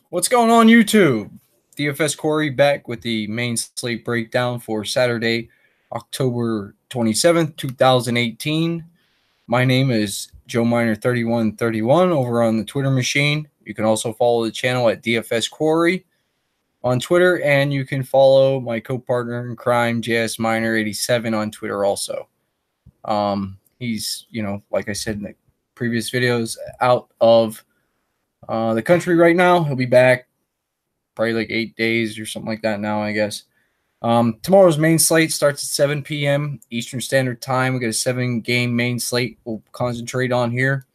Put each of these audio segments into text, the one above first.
What's going on, YouTube? DFS Quarry back with the main slate breakdown for Saturday, October 27th, 2018. My name is Joe Miner 3131 over on the Twitter machine. You can also follow the channel at DFS Quarry on Twitter, and you can follow my co-partner in crime, JS Miner 87 on Twitter also. He's, like I said in the previous videos, out of the country right now. He'll be back probably like 8 days or something like that now, I guess. Tomorrow's main slate starts at 7 p.m. Eastern Standard Time. We got a 7-game main slate we'll concentrate on here.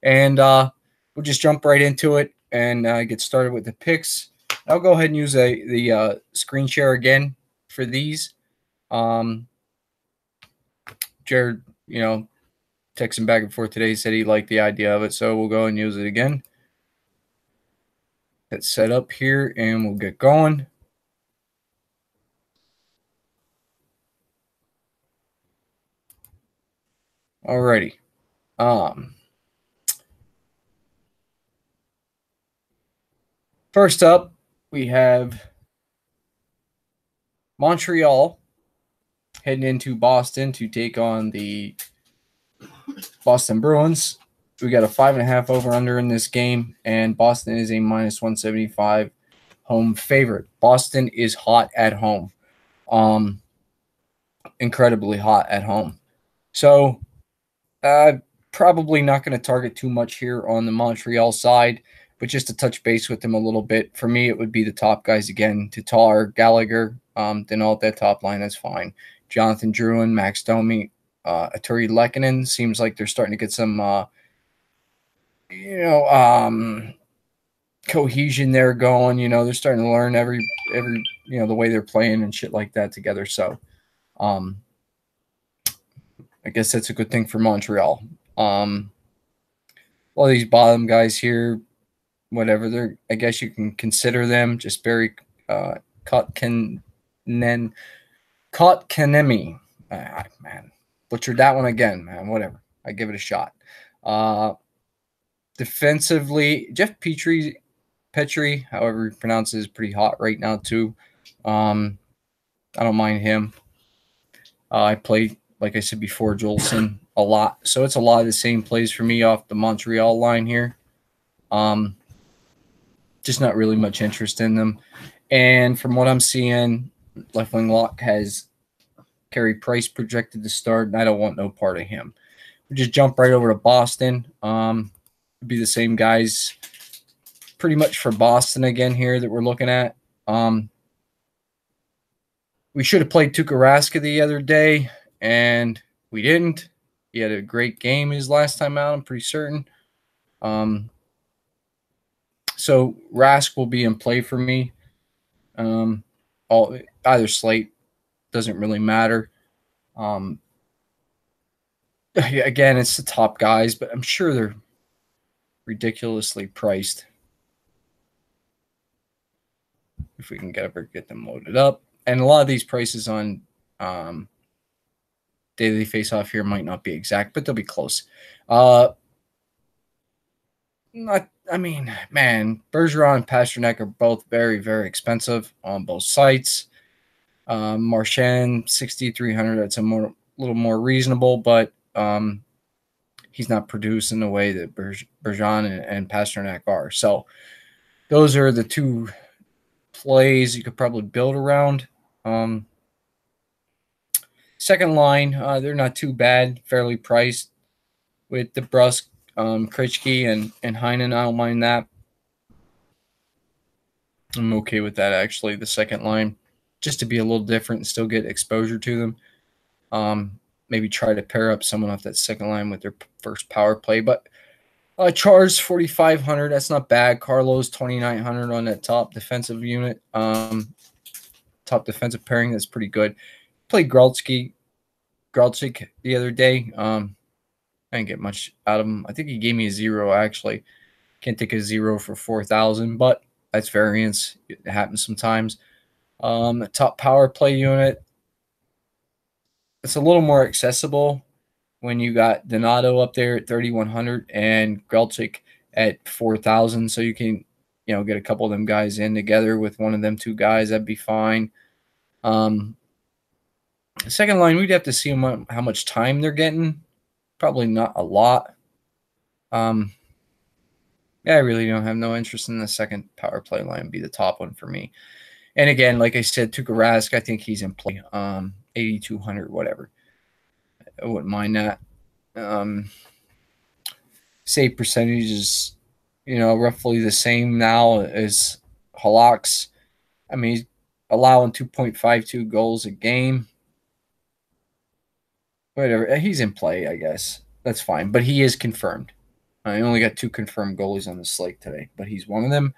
And we'll just jump right into it and get started with the picks. I'll go ahead and use the screen share again for these. Jared, texting back and forth today, said he liked the idea of it, so we'll go and use it again. Get set up here and we'll get going. Alrighty. First up, we have Montreal heading into Boston to take on the Boston Bruins. We got a 5.5 over-under in this game, and Boston is a -175 home favorite. Boston is hot at home. Incredibly hot at home. So, probably not going to target too much here on the Montreal side, but just to touch base with them a little bit. For me, it would be the top guys again. Tatar, Gallagher, then all that top line, that's fine. Jonathan Drouin, Max Domi, Artturi Lehkonen. Seems like they're starting to get some, cohesion there going. They're starting to learn every the way they're playing and shit like that together. So, I guess that's a good thing for Montreal. All these bottom guys here, whatever, I guess you can consider them just very Kotkaniemi. Man, butchered that one again, man. Whatever. I give it a shot. Defensively, Jeff Petrie, however he pronounces, is pretty hot right now too. I don't mind him. I play, like I said before, Jolson a lot. So it's a lot of the same plays for me off the Montreal line here. Just not really much interest in them. And from what I'm seeing, left wing lock has Carey Price projected to start, and I don't want no part of him. We just jump right over to Boston. Be the same guys pretty much for Boston again here that we're looking at. We should have played Tuukka Rask the other day, and we didn't. He had a great game his last time out, I'm pretty certain. So Rask will be in play for me. Either slate doesn't really matter. Again, it's the top guys, but I'm sure they're ridiculously priced. If we can get them loaded up. And a lot of these prices on daily face-off here might not be exact, but they'll be close. Man, Bergeron and Pasternak are both very, very expensive on both sites. Marchand, 6,300. That's a little more reasonable, but he's not producing the way that Bergeron and Pasternak are. So those are the two plays you could probably build around. Second line, they're not too bad, fairly priced with DeBrusk, Krejci, and Heinen. I don't mind that. I'm okay with that, actually, the second line, just to be a little different and still get exposure to them. Maybe try to pair up someone off that second line with their first power play. But Char's 4,500. That's not bad. Carlos 2,900 on that top defensive unit. Top defensive pairing. That's pretty good. Played Gralczyk the other day. I didn't get much out of him. I think he gave me a 0, actually. Can't take a 0 for 4,000, but that's variance. It happens sometimes. The top power play unit. It's a little more accessible when you got Donato up there at 3,100 and Gralczyk at 4,000. So you can get a couple of them guys in together with one of them two guys, that'd be fine. The second line, we'd have to see how much time they're getting. Probably not a lot. Yeah, I really don't have no interest in the second power play line. Be the top one for me. And again, like I said, Tuukka Rask, I think he's in play. 8,200, whatever. I wouldn't mind that. Save percentage is, roughly the same now as Halak's. I mean, he's allowing 2.52 goals a game. Whatever. He's in play, I guess. That's fine. But he is confirmed. I only got 2 confirmed goalies on the slate today, but he's one of them.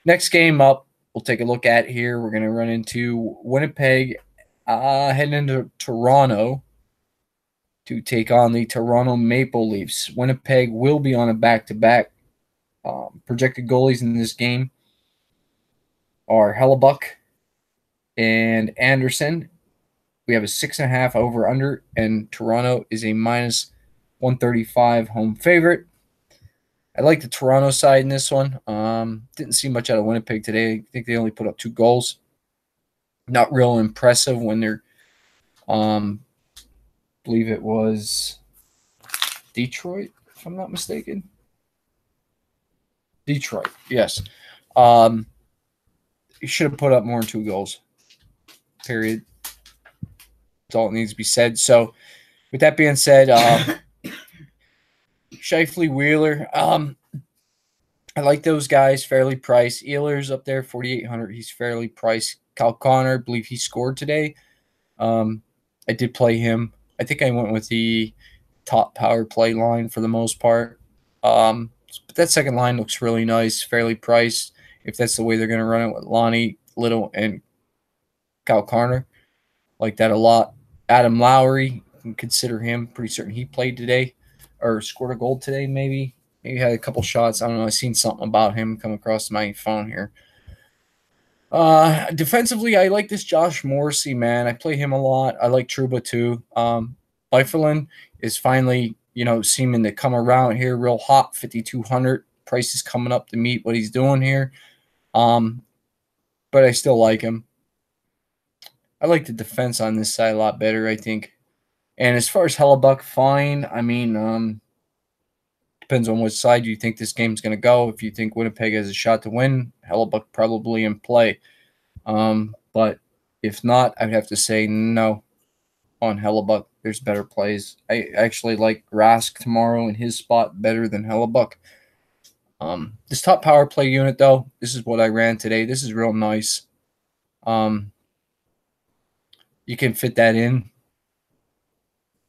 Next game up, we'll take a look at here. We're going to run into Winnipeg, heading into Toronto to take on the Toronto Maple Leafs. Winnipeg will be on a back-to-back. Projected goalies in this game are Hellebuck and Anderson. We have a 6.5 over-under, and Toronto is a minus 135 home favorite. I like the Toronto side in this one. Didn't see much out of Winnipeg today. I think they only put up 2 goals. Not real impressive when they're, believe it was Detroit, if I'm not mistaken. Detroit, yes. You should have put up more than 2 goals. Period. That's all it needs to be said. So, with that being said, Scheifele, Wheeler, I like those guys, fairly priced. Ehlers up there, 4,800. He's fairly priced. Kyle Connor, I believe he scored today. I did play him. I think I went with the top power play line for the most part. But that second line looks really nice, fairly priced. If that's the way they're going to run it with Lonnie, Little, and Kyle Connor, like that a lot. Adam Lowry, you can consider him. Pretty certain he played today or scored a goal today, maybe. Maybe had a couple shots. I don't know. I seen something about him come across my phone here. Defensively, I like this Josh Morrissey, man. I play him a lot. I like Trouba too. Byfuglien is finally, seeming to come around here real hot, 5,200. Price is coming up to meet what he's doing here. But I still like him. I like the defense on this side a lot better, I think. And as far as Hellebuck, fine. I mean, depends on which side you think this game's going to go. If you think Winnipeg has a shot to win, Hellebuck probably in play. But if not, I'd have to say no on Hellebuck. There's better plays. I actually like Rask tomorrow in his spot better than Hellebuck. This top power play unit, though, this is what I ran today. This is real nice. You can fit that in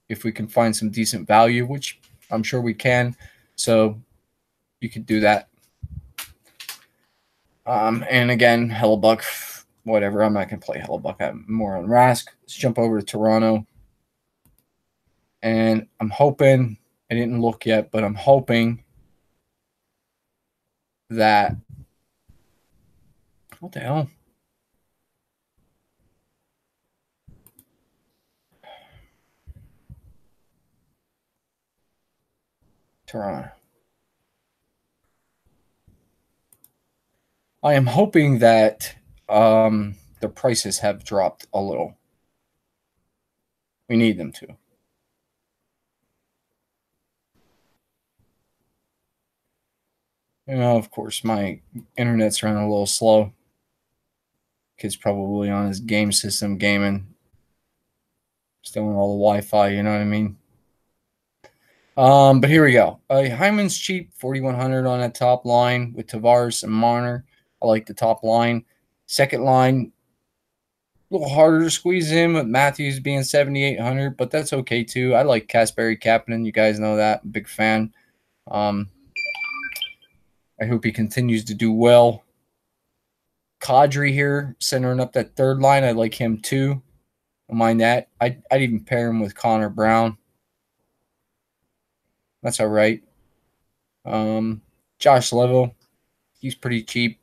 if we can find some decent value, which I'm sure we can. So you could do that. And again, Hellebuck, whatever. I'm not going to play Hellebuck. I'm more on Rask. Let's jump over to Toronto. And I'm hoping, I didn't look yet, but I'm hoping that, what the hell? Toronto. I am hoping that the prices have dropped a little. We need them to. Of course, my internet's running a little slow. Kid's probably on his game system gaming. Stealing all the Wi-Fi, you know what I mean? But here we go. Hyman's cheap, 4,100 on that top line with Tavares and Marner. I like the top line. Second line, a little harder to squeeze in with Matthews being 7,800, but that's okay too. I like Kasperi Kapanen. You guys know that. I'm a big fan. I hope he continues to do well. Kadri here, centering up that third line. I like him too. Don't mind that. I'd even pair him with Connor Brown. That's all right. Josh Level, he's pretty cheap,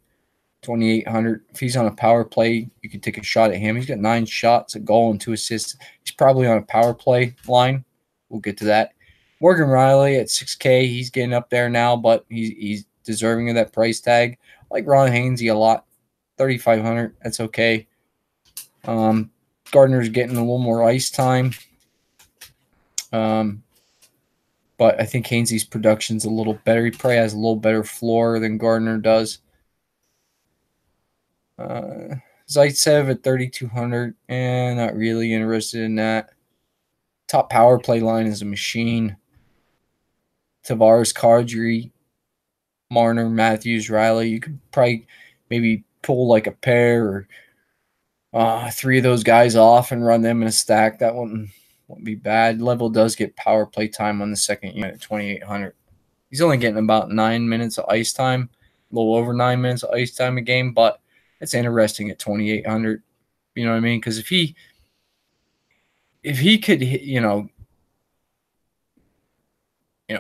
2,800. If he's on a power play, you can take a shot at him. He's got 9 shots, a goal, and 2 assists. He's probably on a power play line. We'll get to that. Morgan Riley at 6K. He's getting up there now, but he's deserving of that price tag. like Ron Hainsey a lot. 3,500. That's okay. Gardner's getting a little more ice time. But I think Hainsey's production's a little better. He probably has a little better floor than Gardner does. Zaitsev at 3,200. Not really interested in that. Top power play line is a machine. Tavares, Kadri, Marner, Matthews, Riley. You could probably maybe pull like a pair or three of those guys off and run them in a stack. That wouldn't be bad. Level does get power play time on the second unit at 2,800. He's only getting about 9 minutes of ice time, a little over 9 minutes of ice time a game, but it's interesting at 2,800. You know what I mean? Because if he could,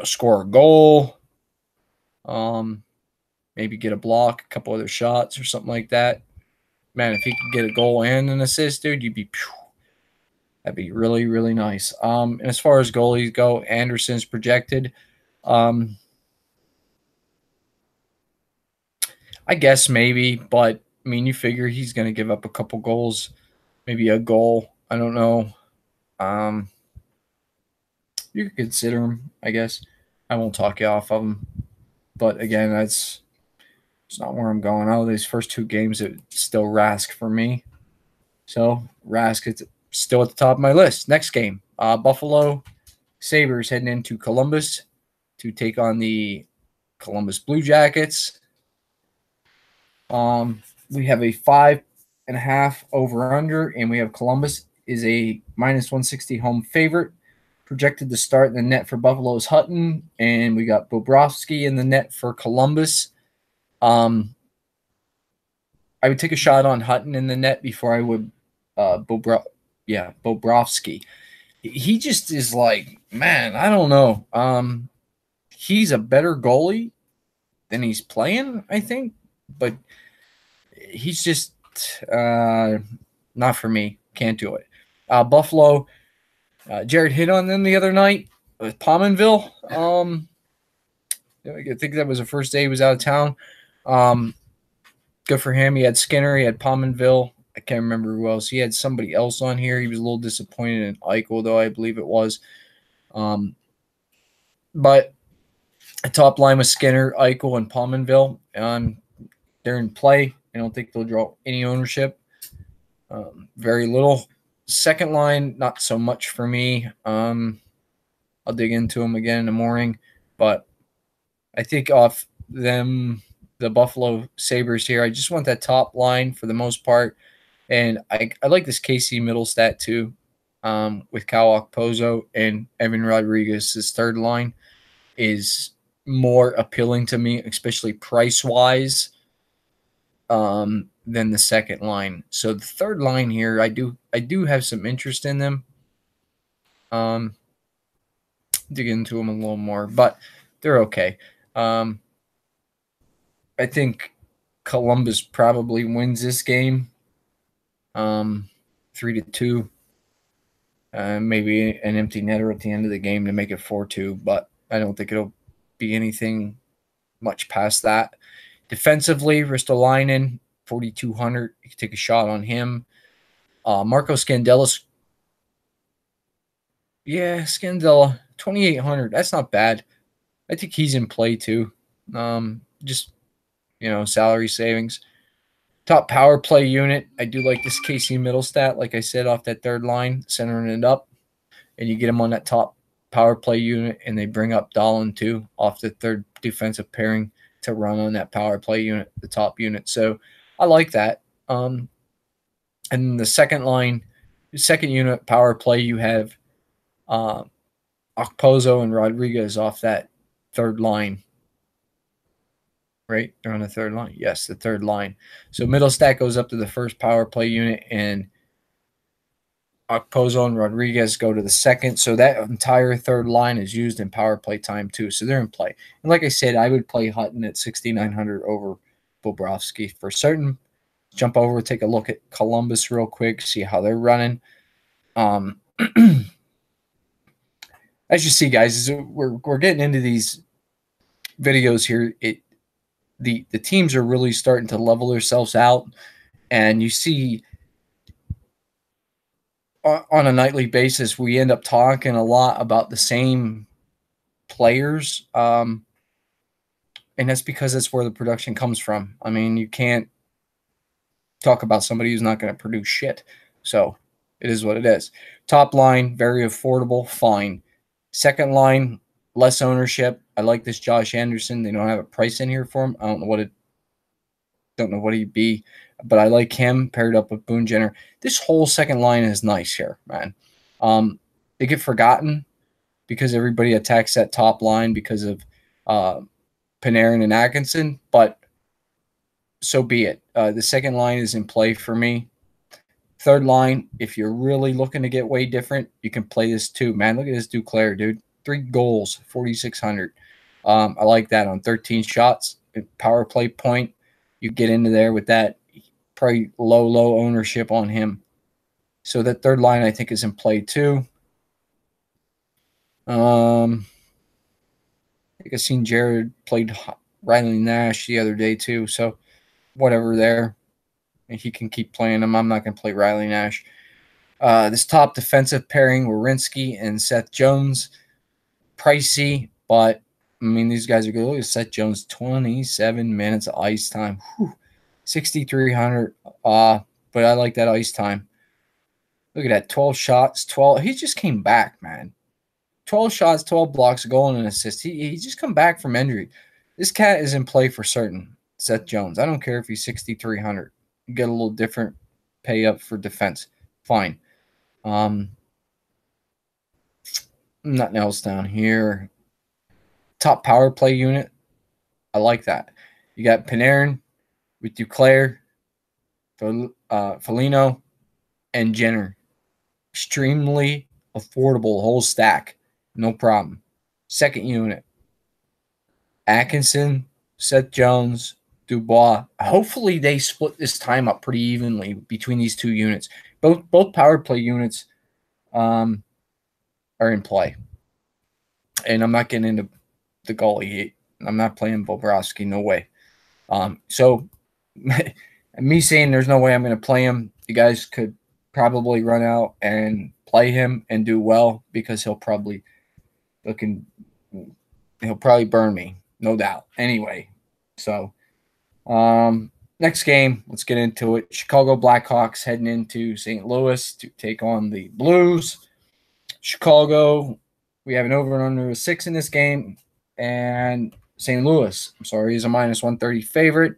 score a goal, maybe get a block, a couple other shots or something like that. Man, if he could get a goal and an assist, dude, that'd be really, really nice. And as far as goalies go, Anderson's projected. I guess maybe, but I mean, you figure he's going to give up a couple goals, maybe a goal. I don't know. You could consider him, I guess. I won't talk you off of him, but again, it's not where I'm going. Out of these first two games, it's still Rask for me. So Rask is still at the top of my list. Next game, Buffalo Sabres heading into Columbus to take on the Columbus Blue Jackets. We have a 5.5 over under, and we have Columbus is a -160 home favorite. Projected to start in the net for Buffalo is Hutton, and we got Bobrovsky in the net for Columbus. I would take a shot on Hutton in the net before I would Bobrovsky. He just is like, man, I don't know. He's a better goalie than he's playing, I think, but he's just not for me. Can't do it. Buffalo, Jared hit on them the other night with Pominville. I think that was the first day he was out of town. Good for him. He had Skinner. He had Pominville. I can't remember who else. He had somebody else on here. He was a little disappointed in Eichel, though, I believe it was. But the top line was Skinner, Eichel, and Pominville. They're in play. I don't think they'll draw any ownership. Very little. Second line, not so much for me. I'll dig into them again in the morning. But I think off them, the Buffalo Sabres here, I just want that top line for the most part. And I like this Casey Middlestat too, with Cal Okposo and Evan Rodriguez. His third line is more appealing to me, especially price-wise, than the second line. So the third line here, I do have some interest in them. Dig into them a little more, but they're okay. I think Columbus probably wins this game, 3-2. Maybe an empty netter at the end of the game to make it 4-2, but I don't think it'll be anything much past that. Defensively, Ristolainen, 4,200. You can take a shot on him. Marco Scandella. Yeah, Scandella, 2,800. That's not bad. I think he's in play too. Just, salary savings. Top power play unit. I do like this Casey Middlestat, like I said, off that third line, centering it up. And you get him on that top power play unit, and they bring up Dahlin too off the third defensive pairing to run on that power play unit, the top unit. So I like that. And the second line, the second unit power play, you have Okposo and Rodriguez off that third line. Right? They're on the third line. Yes, the third line. So Middlestat goes up to the first power play unit, and Okposo and Rodriguez go to the second. So that entire third line is used in power play time too. So they're in play. And like I said, I would play Hutton at 6,900 over Bobrovsky for certain. Jump over, take a look at Columbus real quick, see how they're running. As you see, guys, we're getting into these videos here. the teams are really starting to level themselves out, and you see on a nightly basis we end up talking a lot about the same players, and that's because that's where the production comes from. I mean, you can't talk about somebody who's not going to produce shit. So it is what it is. Top line, very affordable, fine. Second line, less ownership. I like this Josh Anderson. They don't have a price in here for him. I don't know what he'd be, but I like him paired up with Boone Jenner. This whole second line is nice here, man. They get forgotten because everybody attacks that top line because of Panarin and Atkinson, but so be it. The second line is in play for me. Third line, if you're really looking to get way different, you can play this too. Man, look at this Duclair, dude. 3 goals, 4,600. I like that on 13 shots. Power play point, you get into there with that probably low ownership on him. So that third line, I think, is in play too. I think I seen Jared played Riley Nash the other day too. So whatever there. He can keep playing him. I'm not going to play Riley Nash. This top defensive pairing, Werenski and Seth Jones, pricey, but I mean, these guys are good. Look at Seth Jones, 27 minutes of ice time. 6,300. But I like that ice time. Look at that, 12 shots, 12. He just came back, man. 12 shots, 12 blocks, a goal, and an assist. He just come back from injury. This cat is in play for certain, Seth Jones. I don't care if he's 6,300. You get a little different pay up for defense. Fine. Nothing else down here. Top power play unit. I like that. You got Panarin with Duclair, Foligno, and Jenner. Extremely affordable whole stack. No problem. Second unit. Atkinson, Seth Jones, Dubois. Hopefully they split this time up pretty evenly between these two units. Both power play units are in play. And I'm not getting into the goalie. I'm not playing Bobrovsky. No way. So me saying there's no way I'm going to play him, you guys could probably run out and play him and do well because he'll probably burn me, no doubt. Anyway, so next game, let's get into it. Chicago Blackhawks heading into St. Louis to take on the Blues. Chicago, we have an over and under of 6 in this game, and St. Louis, is a -130 favorite.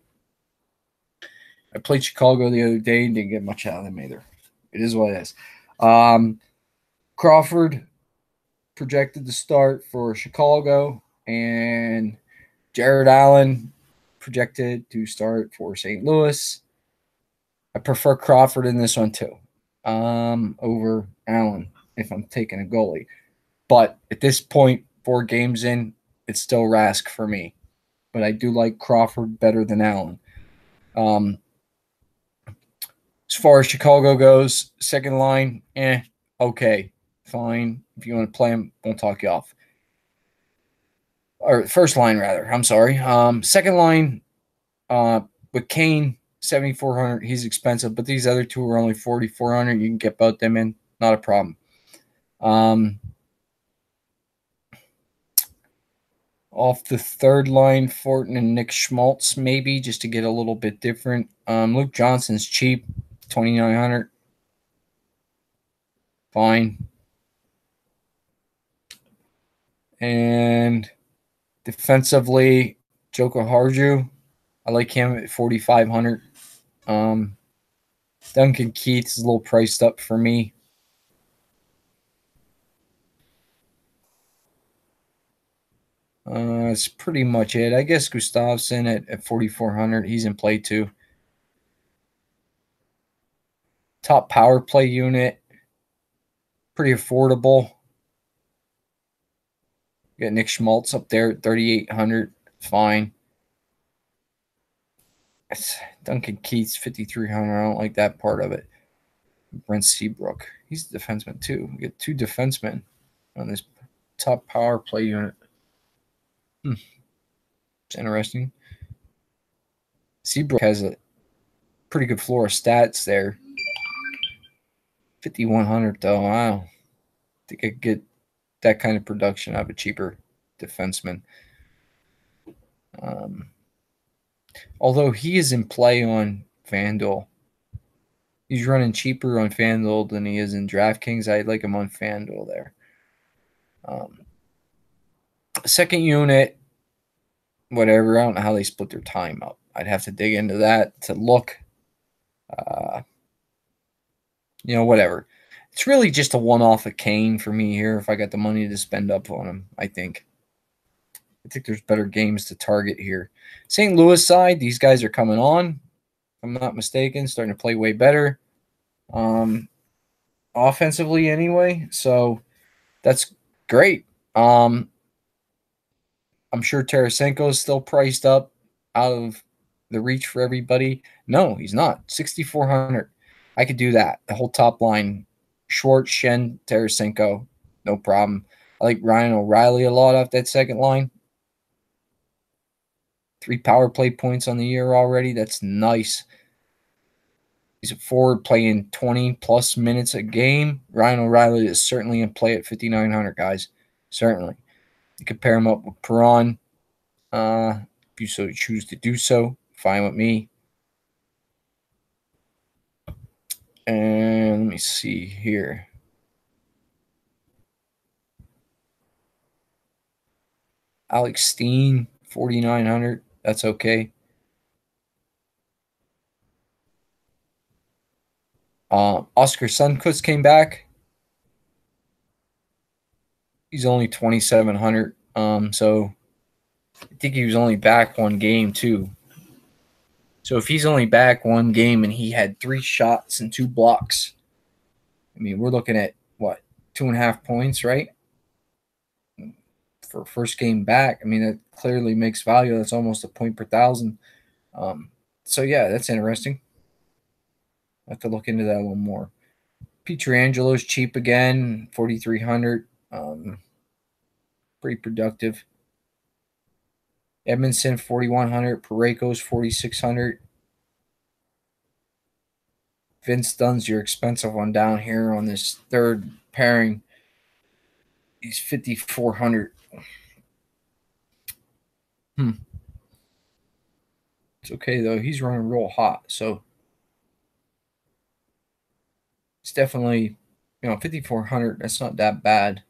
I played Chicago the other day and didn't get much out of them either. It is what it is. Crawford projected to start for Chicago, and Jared Allen projected to start for St. Louis. I prefer Crawford in this one too, over Allen if I'm taking a goalie. But at this point, 4 games in, it's still Rask for me. But I do like Crawford better than Allen. As far as Chicago goes, second line, okay, fine. If you want to play him, won't talk you off. Or first line, rather. I'm sorry. Second line, with Kane, 7,400. He's expensive, but these other two are only 4,400. You can get both them in. Not a problem. Off the third line, Fortin and Nick Schmaltz, maybe, just to get a little bit different. Luke Johnson's cheap, 2,900. Fine. And defensively, Joko Harju, I like him at 4,500. Duncan Keith is a little priced up for me. That's pretty much it. I guess Gustafsson at 4,400. He's in play too. Top power play unit. Pretty affordable. Got Nick Schmaltz up there at 3,800. Fine. Duncan Keith's 5,300. I don't like that part of it. Brent Seabrook. He's a defenseman too. We get 2 defensemen on this top power play unit. It's interesting. Seabrook has a pretty good floor of stats there. 5,100 though. I don't think I could get that kind of production out of a cheaper defenseman. Although he is in play on FanDuel. He's running cheaper on FanDuel than he is in DraftKings. I'd like him on FanDuel there. Second unit, whatever. I don't know how they split their time up. I'd have to dig into that to look. Whatever. It's really just a one-off of Kane for me here if I got the money to spend up on him, I think. There's better games to target here. St. Louis side, these guys are coming on. If I'm not mistaken, starting to play way better. Offensively anyway, so that's great. I'm sure Tarasenko is still priced up out of the reach for everybody. No, he's not. 6,400. I could do that. The whole top line, Schwartz, Shen, Tarasenko, no problem. I like Ryan O'Reilly a lot off that second line. 3 power play points on the year already. That's nice. He's a forward playing 20-plus minutes a game. Ryan O'Reilly is certainly in play at 5,900, guys. Certainly. You could pair him up with Perron. If you so choose to do so, fine with me. And let me see here. Alex Steen, 4,900. That's okay. Oscar Sundqvist came back. He's only 2,700. So I think he was only back one game too. So if he's only back one game and he had 3 shots and 2 blocks, I mean, we're looking at what, 2.5 points, right? For first game back. I mean, that clearly makes value. That's almost a point per 1,000. So yeah, that's interesting. I have to look into that one more. Pietrangelo's cheap again, 4,300. Pretty productive. Edmondson, 4,100. Parayko's 4,600. Vince Dunn's your expensive one down here on this third pairing. He's 5,400. It's okay, though. He's running real hot, so it's definitely, 5,400. That's not that bad.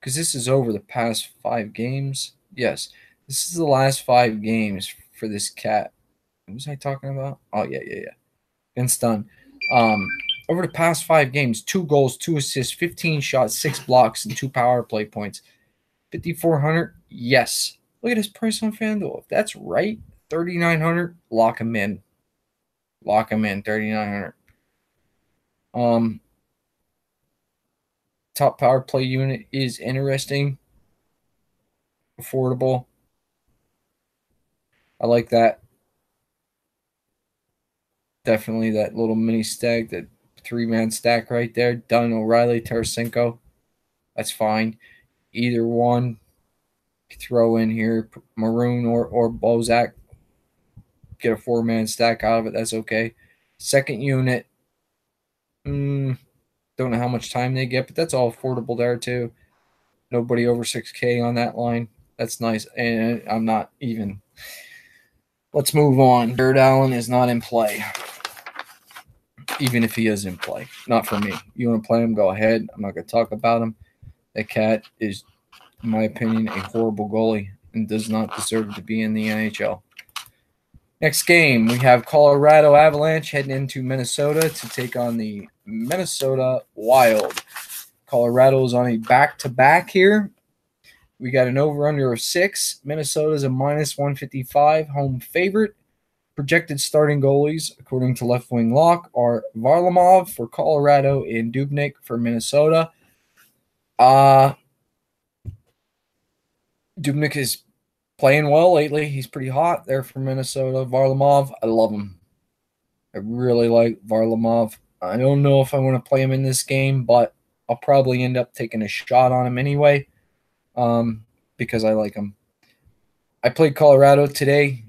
Because this is over the past 5 games. Yes, this is the last 5 games for this cat. What was I talking about? Oh, yeah. Vince Dunn. Over the past 5 games, 2 goals, 2 assists, 15 shots, 6 blocks, and 2 power play points. 5,400? Yes. Look at his price on FanDuel. If that's right, 3,900, lock him in. Lock him in, 3,900. Top power play unit is interesting. Affordable. I like that. Definitely that little mini stack, that 3-man stack right there. Dunn, O'Reilly, Tarasenko. That's fine. Either one. Throw in here Maroon or Bozak. Get a 4-man stack out of it. That's okay. Second unit. Don't know how much time they get, but that's all affordable there too. Nobody over 6K on that line. That's nice. And I'm not even. Let's move on. Jared Allen is not in play. Even if he is in play. Not for me. You want to play him, go ahead. I'm not going to talk about him. That cat is, in my opinion, a horrible goalie and does not deserve to be in the NHL. Next game, we have Colorado Avalanche heading into Minnesota to take on the Minnesota Wild. Colorado is on a back-to-back here. We got an over-under of 6. Minnesota's a minus 155 home favorite. Projected starting goalies, according to Left Wing Lock, are Varlamov for Colorado and Dubnyk for Minnesota. Dubnyk is playing well lately. He's pretty hot there for Minnesota. Varlamov, I love him. I really like Varlamov. I don't know if I want to play him in this game, but I'll probably end up taking a shot on him anyway because I like him. I played Colorado today.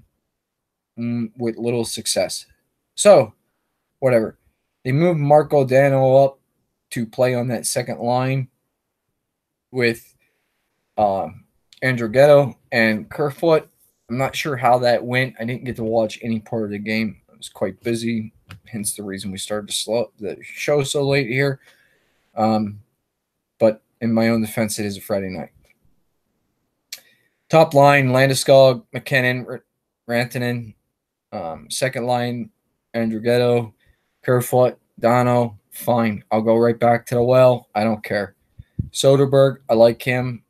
with little success. So, whatever. They moved Marco Dano up to play on that second line with Androghetto and Kerfoot. I'm not sure how that went. I didn't get to watch any part of the game. I was quite busy, hence the reason we started the show so late here. But in my own defense, it is a Friday night. Top line, Landeskog, McKinnon, Rantanen. Second line, Androghetto, Kerfoot, Dono. Fine. I'll go right back to the well. I don't care. Soderberg, I like him.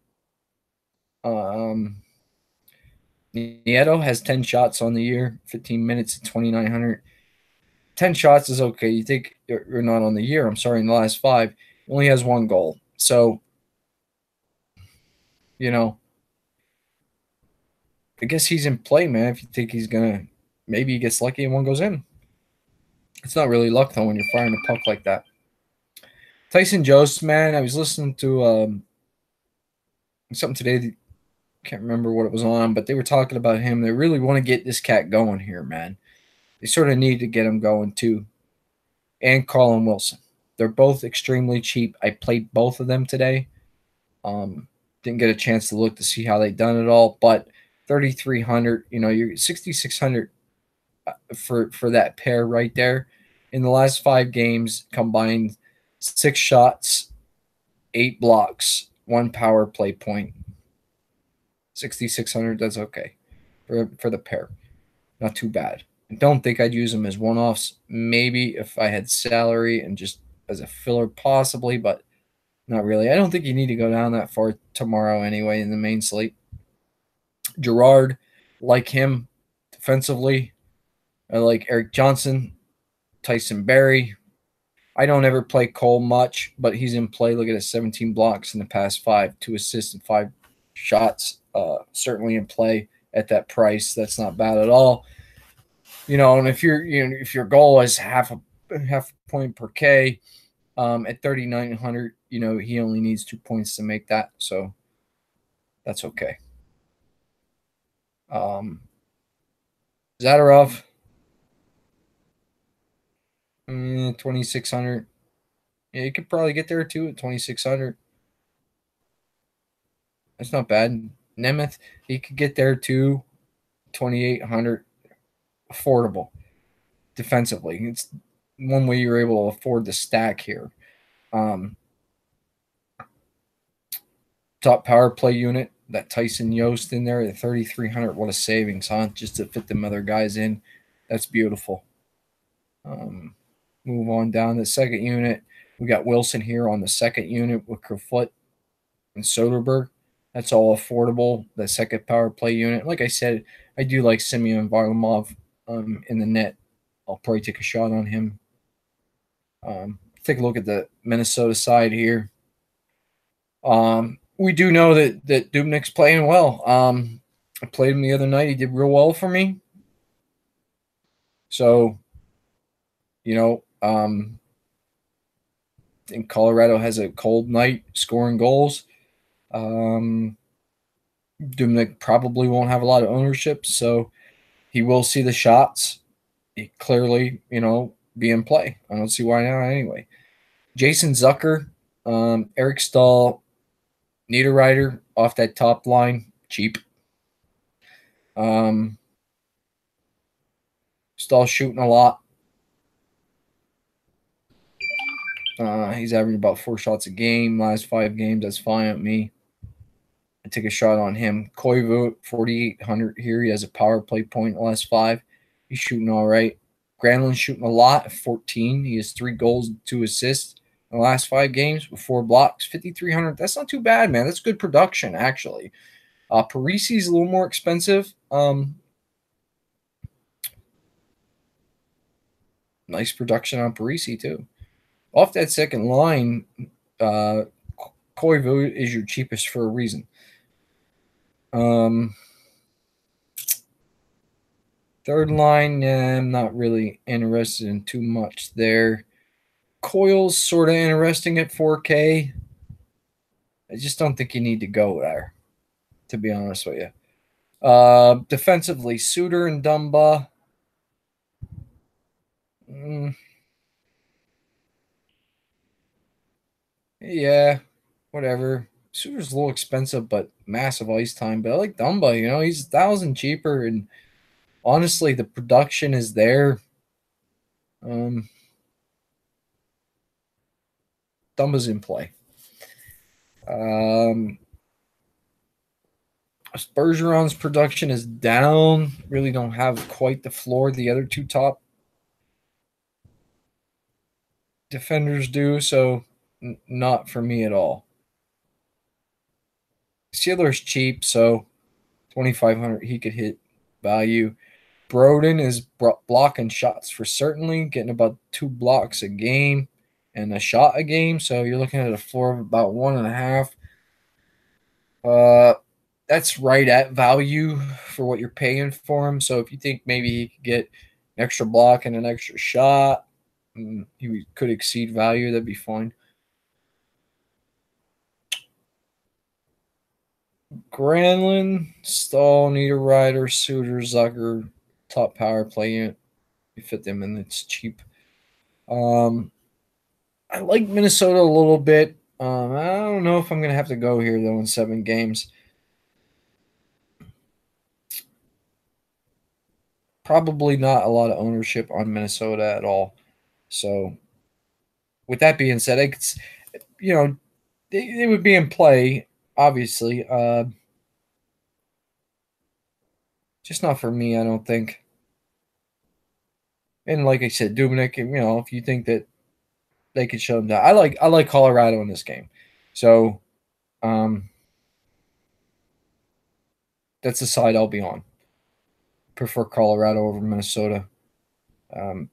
Nieto has 10 shots on the year, 15 minutes, 2,900. 10 shots is okay. You think you're not on the year. I'm sorry, in the last 5, he only has 1 goal. So, I guess he's in play, man. If you think he's going to, maybe he gets lucky and 1 goes in. It's not really luck, though, when you're firing a puck like that. Tyson Jost, man, I was listening to something today. Can't remember what it was on, but they were talking about him. They really want to get this cat going here, man. They sort of need to get him going, too. And Colin Wilson. They're both extremely cheap. I played both of them today. Didn't get a chance to look to see how they done it all, but 3,300, you're 6,600 for that pair right there. In the last 5 games, combined 6 shots, 8 blocks, 1 power play point. 6,600, that's okay for the pair. Not too bad. I don't think I'd use them as one-offs. Maybe if I had salary and just as a filler possibly, but not really. I don't think you need to go down that far tomorrow anyway in the main slate. Gerard, like him defensively. I like Eric Johnson, Tyson Barrie. I don't ever play Cole much, but he's in play. Look at his 17 blocks in the past 5, 2 assists and 5 shots. Certainly in play at that price. That's not bad at all. And if your goal is half a point per K, at 3,900, he only needs 2 points to make that, so that's okay. Zadorov, 2,600. Yeah, you could probably get there too at 2,600. That's not bad. Nemeth, he could get there too, 2,800. Affordable defensively. It's one way you're able to afford the stack here. Top power play unit, that Tyson Yost in there at 3,300. What a savings, huh? Just to fit them other guys in. That's beautiful. Move on down to the second unit. We got Wilson here on the second unit with Kerfoot and Soderberg. That's all affordable. The second power play unit. Like I said, I do like Semyon Varlamov in the net. I'll probably take a shot on him. Take a look at the Minnesota side here. We do know that Dubnyk's playing well. I played him the other night. He did real well for me. So, I think Colorado has a cold night scoring goals. Dubnyk probably won't have a lot of ownership, so he will see the shots. He clearly, be in play. I don't see why not anyway. Jason Zucker, Eric Stahl, Niederreiter off that top line, cheap. Stahl shooting a lot. He's averaging about 4 shots a game. Last 5 games, that's fine with me. I take a shot on him. Koivu, 4,800 here. He has a power play point in the last 5. He's shooting all right. Granlund's shooting a lot at 14. He has 3 goals and 2 assists in the last 5 games with 4 blocks. 5,300. That's not too bad, man. That's good production, actually. Parisi's a little more expensive. Nice production on Parisi, too. Off that second line, Koivu is your cheapest for a reason. Third line, I'm not really interested in too much there. Coyle's sort of interesting at 4K. I just don't think you need to go there, to be honest with you. Defensively, Suter and Dumba. Yeah, whatever. Suter's a little expensive, but massive ice time. But I like Dumba. He's 1,000 cheaper, and honestly, the production is there. Um, Dumba's in play. Um, Bergeron's production is down. Really don't have quite the floor the other two top defenders do, so not for me at all. Sealer's cheap, so 2,500 he could hit value. Broden is blocking shots for certainly, getting about 2 blocks a game and a shot a game. So you're looking at a floor of about 1.5. That's right at value for what you're paying for him. So if you think maybe he could get an extra block and an extra shot, he could exceed value, that'd be fine. Granlund, Stahl, Niederreiter, Suter, Zucker, top power play unit. You fit them in, it's cheap. I like Minnesota a little bit. I don't know if I'm going to have to go here, though, in 7 games. Probably not a lot of ownership on Minnesota at all. So, with that being said, it's, they would be in play, obviously. Just not for me, I don't think. And like I said, Dubnik, if you think that they could shut them down, I like Colorado in this game. So, that's the side I'll be on. Prefer Colorado over Minnesota.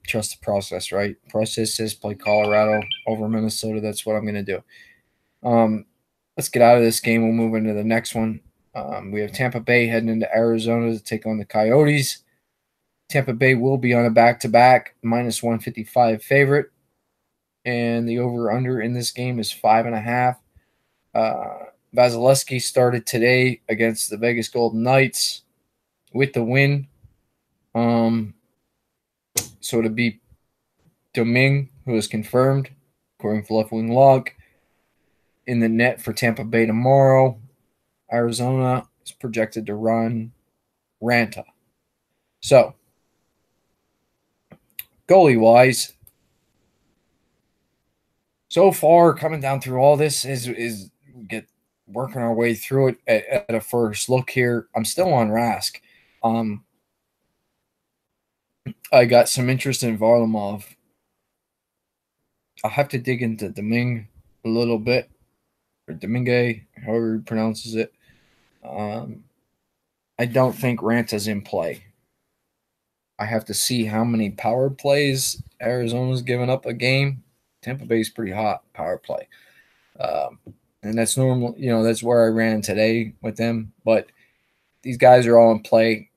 Trust the process, right? Process says play Colorado over Minnesota. That's what I'm going to do. Let's get out of this game. We'll move into the next one. We have Tampa Bay heading into Arizona to take on the Coyotes. Tampa Bay will be on a back-to-back, -155 favorite. And the over-under in this game is 5.5. Vasilevsky started today against the Vegas Golden Knights with the win. So to be Domingue, who is confirmed, according to Left Wing Log, in the net for Tampa Bay tomorrow. Arizona is projected to run Ranta. So, goalie-wise, so far coming down through all this is get working our way through it at a first look here. I'm still on Rask. I got some interest in Varlamov. I'll have to dig into Domingue a little bit, or Domingue, however he pronounces it. I don't think Ranta's in play. I have to see how many power plays Arizona's given up a game. Tampa Bay's pretty hot power play. And that's normal, that's where I ran today with them. But these guys are all in play.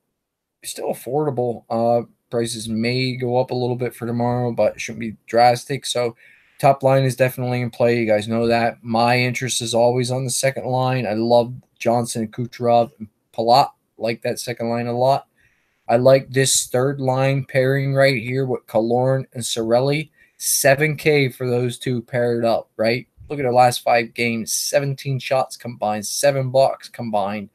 Still affordable. Prices may go up a little bit for tomorrow, but it shouldn't be drastic. So top line is definitely in play. You guys know that. My interest is always on the second line. I love Johnson, Kucherov, and Palat. Like that second line a lot. I like this third line pairing right here with Killorn and Cirelli. 7K for those two paired up, right? Look at their last 5 games. 17 shots combined, 7 blocks combined.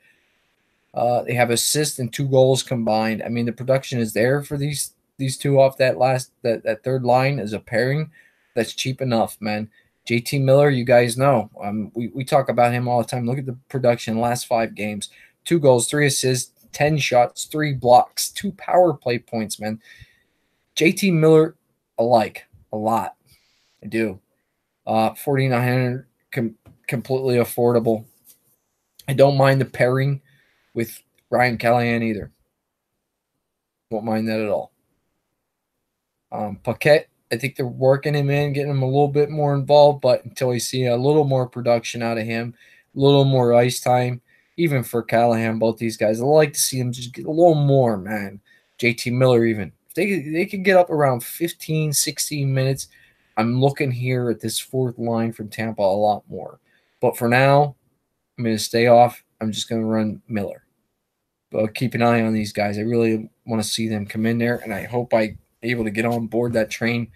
They have assists and 2 goals combined. I mean, the production is there for these two off that third line as a pairing. That's cheap enough, man. JT Miller, you guys know. We talk about him all the time. Look at the production last 5 games. 2 goals, 3 assists, 10 shots, 3 blocks, 2 power play points, man. JT Miller, I like a lot. I do. 4,900, completely affordable. I don't mind the pairing with Ryan Callahan either. Won't mind that at all. Paquette, I think they're working him in, getting him a little bit more involved, but until we see a little more production out of him, a little more ice time, even for Callahan, both these guys, I'd like to see them just get a little more, man. JT Miller even. If they could get up around 15, 16 minutes, I'm looking here at this fourth line from Tampa a lot more. But for now, I'm going to stay off. I'm just going to run Miller. But keep an eye on these guys. I really want to see them come in there, and I hope I'm able to get on board that train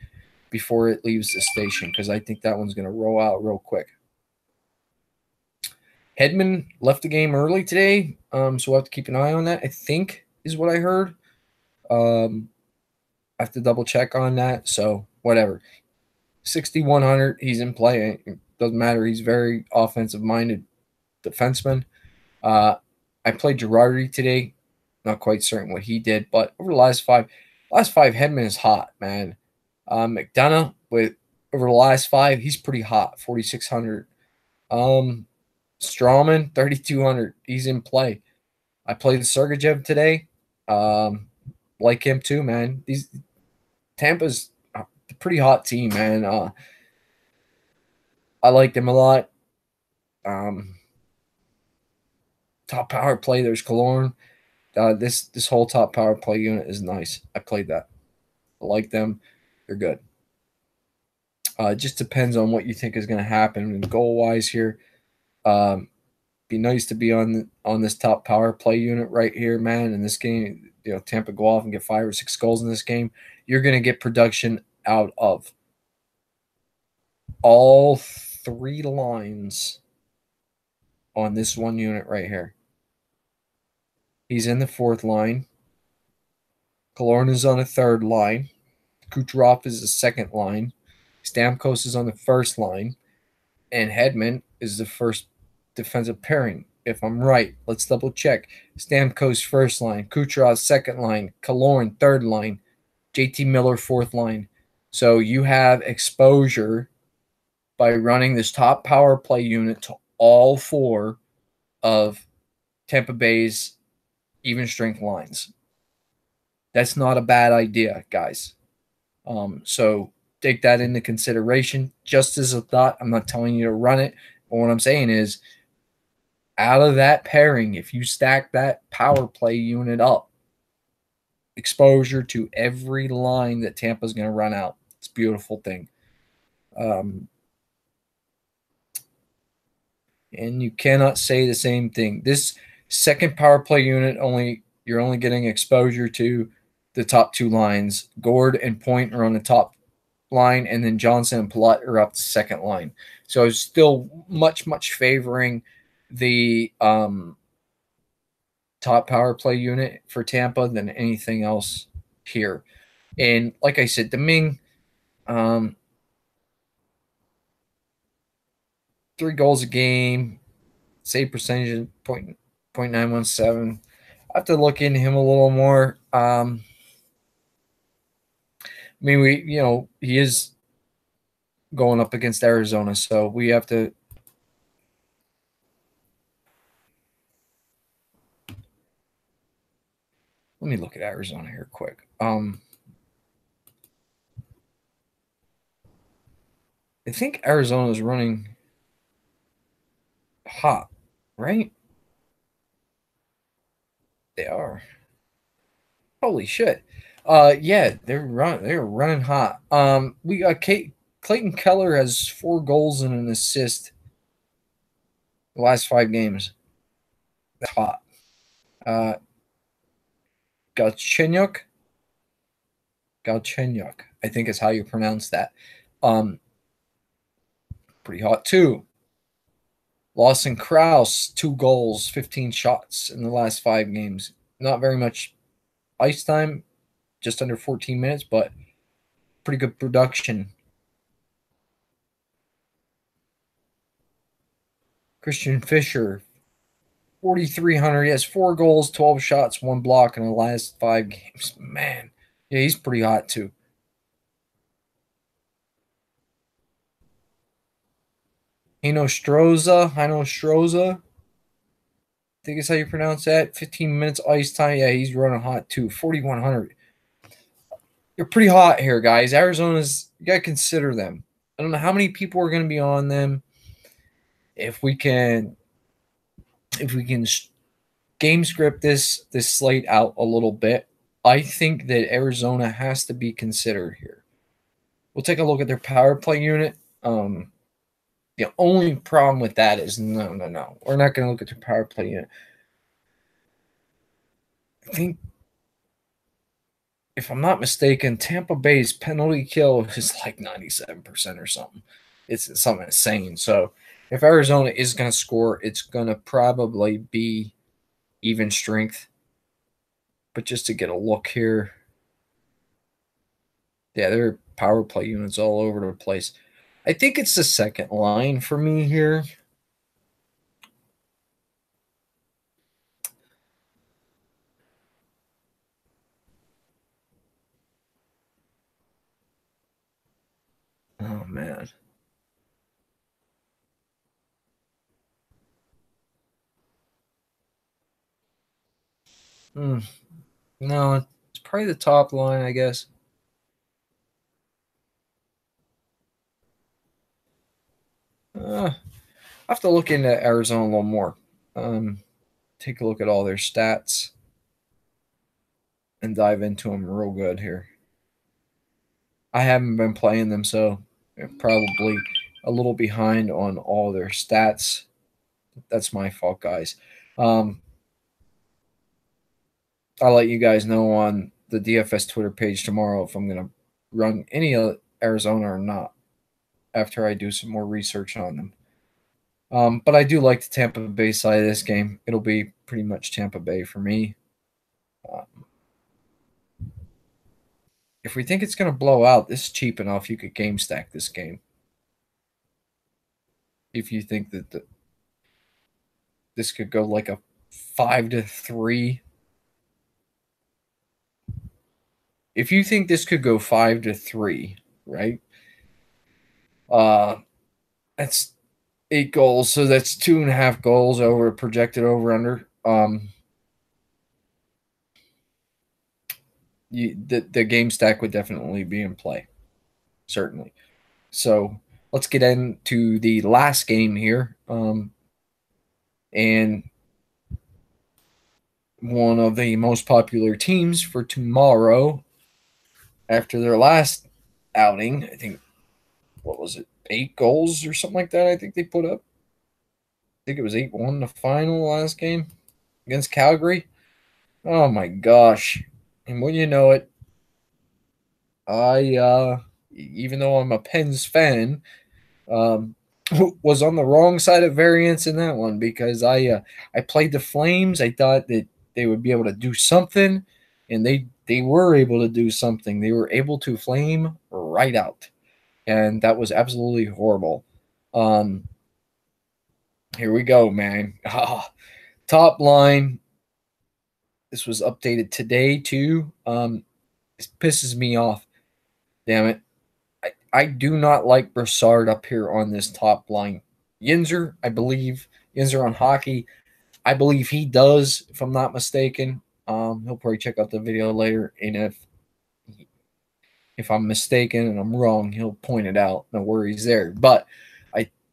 before it leaves the station because I think that one's going to roll out real quick. Hedman left the game early today, so we'll have to keep an eye on that, I think is what I heard. I have to double check on that, so whatever. 6,100, he's in play. It doesn't matter. He's very offensive-minded defenseman. I played Girardi today. Not quite certain what he did, but over the last five, Hedman is hot, man. McDonough with over the last five, he's pretty hot. 4,600. Strawman 3,200. He's in play. I played Sergachev today. Like him too, man. Tampa's a pretty hot team, man. I like them a lot. Top power play. There's Killorn. This whole top power play unit is nice. I played that. I like them. They're good. It just depends on what you think is going to happen goal wise here. Be nice to be on this top power play unit right here, man. In this game, Tampa go off and get 5 or 6 goals in this game. You're going to get production out of all 3 lines on this one unit right here. He's in the 4th line. Killorn is on the 3rd line. Kucherov is the 2nd line. Stamkos is on the 1st line. And Hedman is the first defensive pairing. If I'm right, let's double check. Stamkos 1st line. Kucherov 2nd line. Killorn 3rd line. JT Miller 4th line. So you have exposure by running this top power play unit to all 4 of Tampa Bay's even strength lines. That's not a bad idea, guys. So take that into consideration. Just as a thought, I'm not telling you to run it. But what I'm saying is, out of that pairing, if you stack that power play unit up, exposure to every line that Tampa's going to run out. It's a beautiful thing. And you cannot say the same thing. This second power play unit, you're only getting exposure to the top 2 lines. Gord and Point are on the top line, and then Johnson and Palat are up the 2nd line. So it's still much favoring the top power play unit for Tampa than anything else here. And like I said, Domingue, 3 goals a game, save percentage .917. I have to look into him a little more. I mean, he is going up against Arizona, so we have to. Let me look at Arizona here quick. I think Arizona is running hot, right? They are. Holy shit. Yeah, they're running hot. We got Clayton Keller has 4 goals and an assist the last 5 games. That's hot. Galchenyuk, I think is how you pronounce that. Pretty hot too. Lawson Krause, 2 goals, 15 shots in the last 5 games. Not very much ice time, just under 14 minutes, but pretty good production. Christian Fischer, 4,300. He has 4 goals, 12 shots, 1 block in the last 5 games. Man, yeah, he's pretty hot too. Hino Stroza, I think is how you pronounce that. 15 minutes ice time. Yeah, he's running hot too. 4,100. You're pretty hot here, guys. Arizona's, you got to consider them. I don't know how many people are going to be on them. If we can game script this slate out a little bit, I think that Arizona has to be considered here. We'll take a look at their power play unit. The only problem with that is no. We're not going to look at their power play unit. I think, if I'm not mistaken, Tampa Bay's penalty kill is like 97% or something. It's something insane. So If Arizona is going to score, it's going to probably be even strength. But just to get a look here, yeah, there are power play units all over the place. I think it's the second line for me here. Oh, man. Hmm. No, it's probably the top line, I guess. I have to look into Arizona a little more. Um, Take a look at all their stats and dive into them real good here. I haven't been playing them, so probably a little behind on all their stats. That's my fault, guys. Um, I'll let you guys know on the DFS Twitter page tomorrow if I'm going to run any Arizona or not after I do some more research on them. But I do like the Tampa Bay side of this game. It'll be pretty much Tampa Bay for me. Um, if we think it's going to blow out, this is cheap enough. You could game stack this game. If you think that this could go like a 5-3. If you think this could go 5-3, right? Uh, that's 8 goals, so that's 2.5 goals over projected over under. The game stack would definitely be in play, certainly. So let's get into the last game here, and one of the most popular teams for tomorrow after their last outing. I think what was it, 8 goals or something like that? I think they put up. I think it was 8-1 the final last game against Calgary. Oh my gosh! And when you know it, I even though I'm a Pens fan, um, was on the wrong side of variance in that one because I played the Flames. I thought that they would be able to do something, and they were able to do something. They were able to flame right out, and that was absolutely horrible. Um, Here we go, man. Top line. This was updated today too. This pisses me off. Damn it. I do not like Broussard up here on this top line. Yinzer, I believe, Yinzer on hockey, I believe he does, if I'm not mistaken. He'll probably check out the video later, and if I'm mistaken and I'm wrong, he'll point it out. No worries there. But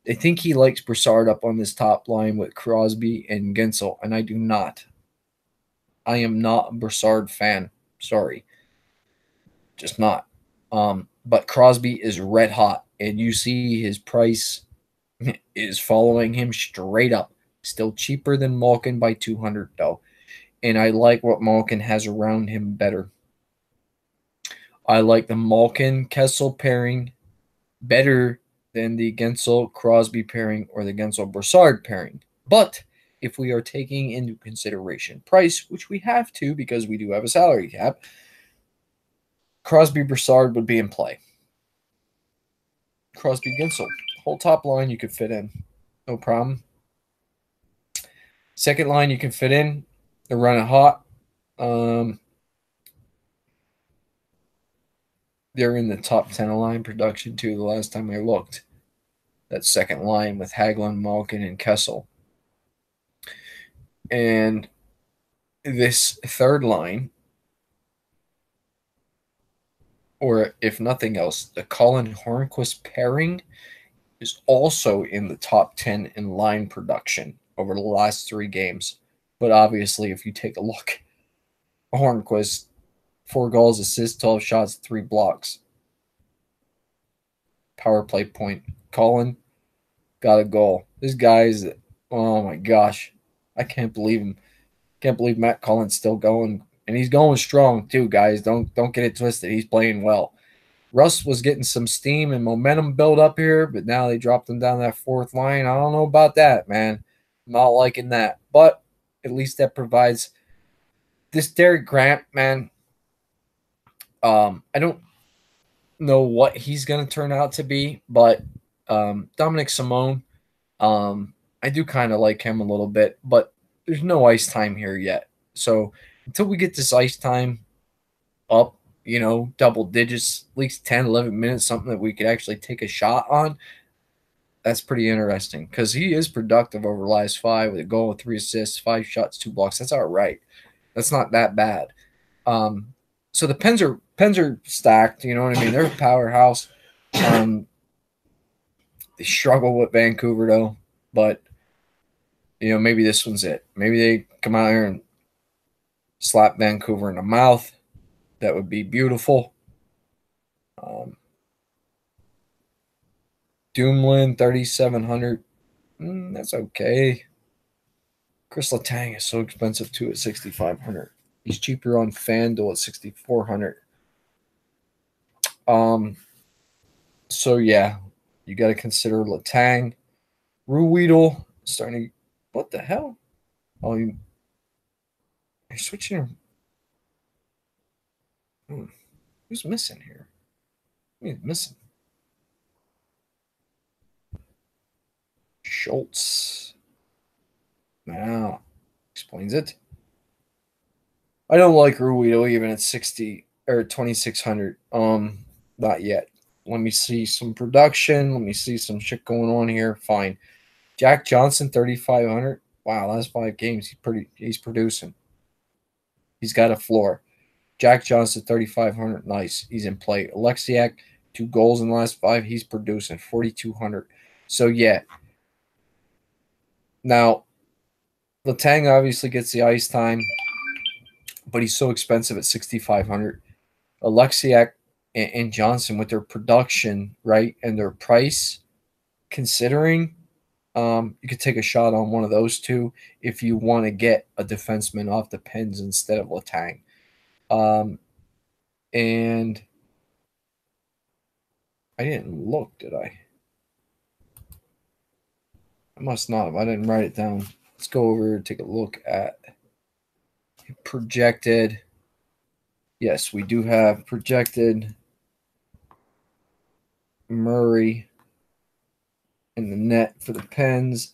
I think he likes Broussard up on this top line with Crosby and Gensel, and I do not. I am not a Broussard fan. Sorry, just not. But Crosby is red hot, and you see his price is following him straight up. Still cheaper than Malkin by 200 though, and I like what Malkin has around him better. I like the Malkin Kessel pairing better than the Gensel Crosby pairing or the Gensel Broussard pairing. But if we are taking into consideration price, which we have to because we do have a salary cap, Crosby Broussard would be in play. Crosby Gensel, whole top line you could fit in, no problem. Second line you can fit in. They're running hot. They're in the top 10 of line production too. The last time I looked, that second line with Hagelin, Malkin, and Kessel, and this third line, or if nothing else, the Colin Hornquist pairing is also in the top 10 in line production over the last 3 games. But obviously, if you take a look, Hornquist, 4 goals, assists, 12 shots, 3 blocks. Power play point. Colin got a goal. This guy's, oh my gosh. I can't believe him. Can't believe Matt Cullen's still going. And he's going strong too, guys. Don't get it twisted. He's playing well. Russ was getting some steam and momentum built up here, but now they dropped him down that fourth line. I don't know about that, man. I'm not liking that. But at least that provides this Derek Grant, man. I don't know what he's going to turn out to be, but Dominic Simone, I do kind of like him a little bit, but there's no ice time here yet. So until we get this ice time up, double digits, at least 10, 11 minutes, something that we could actually take a shot on, that's pretty interesting because he is productive over the last 5 with a goal, 3 assists, 5 shots, 2 blocks. That's all right. That's not that bad. So the Pens are stacked. You know what I mean? They're a powerhouse. They struggle with Vancouver though, but maybe this one's it. Maybe they come out here and slap Vancouver in the mouth. That would be beautiful. Dumoulin 3,700. That's okay. Chris Letang is so expensive too at 6,500. He's cheaper on FanDuel at 6,400. So yeah, you got to consider Letang. Ruhwedel starting to. What the hell? Oh, you're switching. Who's missing here? Who's missing? Schultz. Now, explains it. I don't like Ruhwedel even at 60 or 2,600. Not yet. Let me see some production. Let me see some shit going on here. Fine. Jack Johnson, 3,500. Wow, last 5 games, he's producing. He's got a floor. Jack Johnson, 3,500. Nice. He's in play. Alexiak, 2 goals in the last 5. He's producing 4,200. So yeah. Now, Letang obviously gets the ice time, but he's so expensive at 6,500. Alexiak and Johnson with their production, right, and their price, considering you could take a shot on one of those two if you want to get a defenseman off the Pens instead of Letang. And I didn't look, did I? I must not have. I didn't write it down. Let's go over and take a look at projected. Yes, we do have projected Murray in the net for the Pens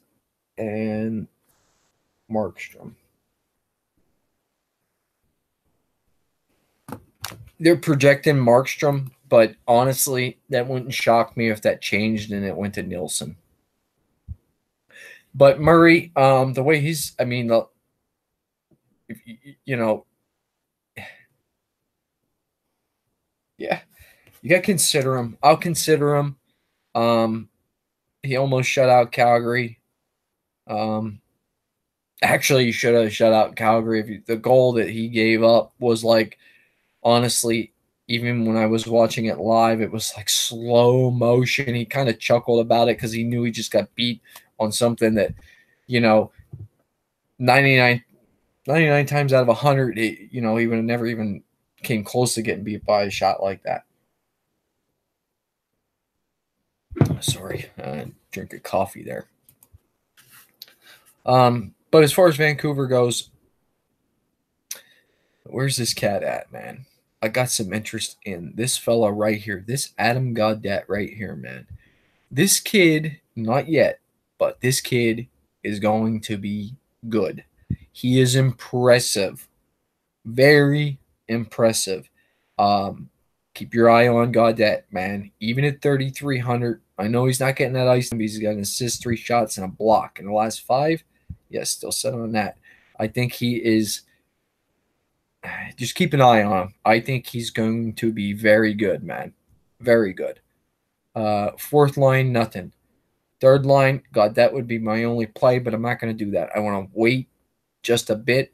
and Markstrom. They're projecting Markstrom, but honestly, that wouldn't shock me if that changed and it went to Nielsen. But Murray, the way he's, yeah, you got to consider him. I'll consider him. He almost shut out Calgary. Actually, he should have shut out Calgary. The goal that he gave up was like, honestly, even when I was watching it live, it was like slow motion. He kind of chuckled about it because he knew he just got beat on something that, 99 times out of 100, he would have never even came close to getting beat by a shot like that. Sorry, drink a coffee there. But as far as Vancouver goes, where's this cat at, man? I got some interest in this fella right here. This Adam Gaudette right here, man. This kid, not yet, but this kid is going to be good. He is impressive. Very impressive. Keep your eye on Gaudette, man. Even at 3,300, I know he's not getting that ice. He's got an assist, 3 shots, and a block in the last 5. Yes, still set on that. I think he is. Just keep an eye on him. I think he's going to be very good, man. Very good. Fourth line, nothing. Third line, God, that would be my only play, but I'm not going to do that. I want to wait just a bit.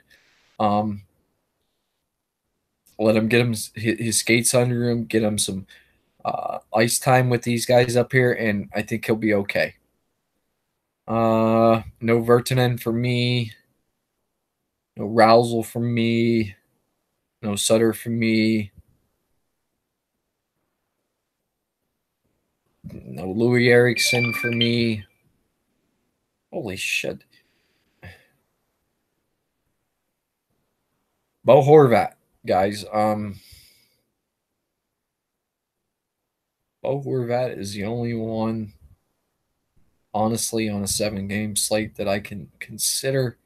Let him get his skates under him, get him some ice time with these guys up here, and I think he'll be okay. No Virtanen for me. No Rousel for me. No Sutter for me. No Louis Erickson for me. Holy shit. Bo Horvat, guys. Bo Horvat is the only one, honestly, on a 7-game slate that I can consider.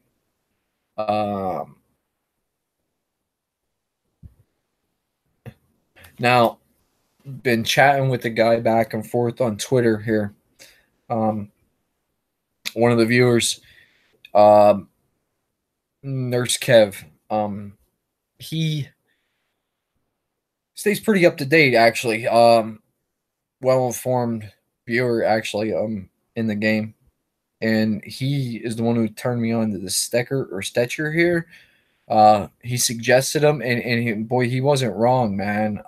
Um, Now, been chatting with the guy back and forth on Twitter here. Um, One of the viewers, um, Nurse Kev, he stays pretty up to date, actually. Well informed viewer, actually, in the game. And he is the one who turned me on to the Stecker or Stetcher here. He suggested him, and boy, he wasn't wrong, man.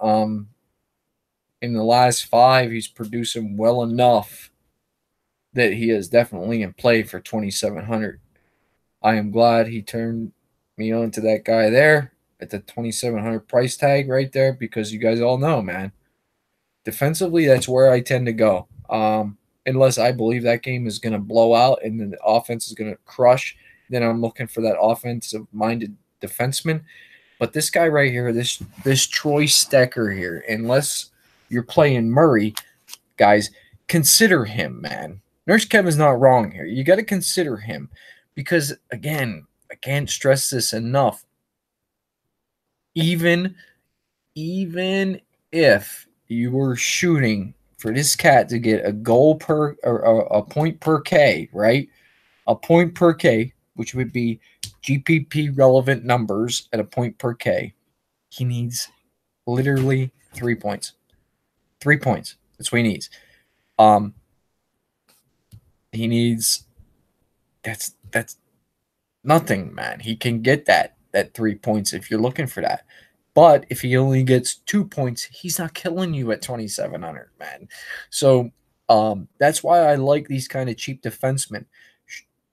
In the last 5, he's producing well enough that he is definitely in play for 2,700. I am glad he turned me on to that guy there at the 2,700 price tag right there, because you guys all know, man, defensively, that's where I tend to go. Unless I believe that game is going to blow out and then the offense is going to crush, then I'm looking for that offensive-minded defenseman. But this guy right here, this Troy Stecker here, unless you're playing Murray, guys, consider him, man. Nurse Kevin's not wrong here. You got to consider him because, again, I can't stress this enough. Even if you were shooting for this cat to get a goal per or a point per K, right? A point per K, which would be GPP relevant numbers at a point per K. He needs literally 3 points. 3 points. That's what he needs. He needs that's nothing, man. He can get that 3 points if you're looking for that. But if he only gets 2 points, he's not killing you at 2,700, man. So that's why I like these kind of cheap defensemen.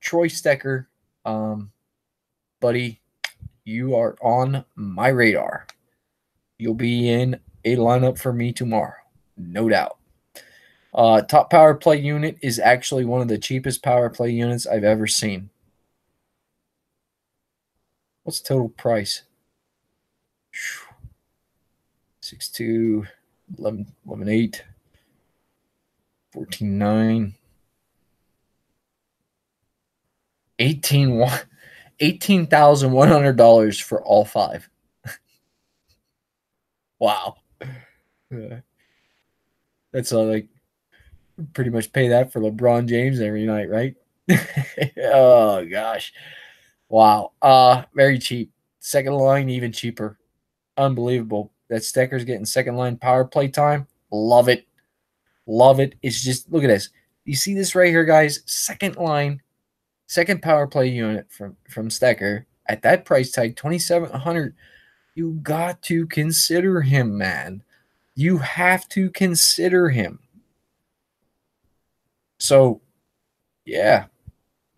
Troy Stecker, buddy, you are on my radar. You'll be in a lineup for me tomorrow, no doubt. Top power play unit is actually one of the cheapest power play units I've ever seen. What's the total price? 6.2, 11.8, 14.9, $18,100 for all 5. Wow. That's like pretty much pay that for LeBron James every night, right? Oh gosh. Wow. Very cheap. Second line even cheaper. Unbelievable. That Stecker's getting second line power play time. Love it. Love it. It's just, look at this. You see this right here, guys? Second line, second power play unit from Stecker at that price tag, 2,700. You got to consider him, man. You have to consider him. So, yeah,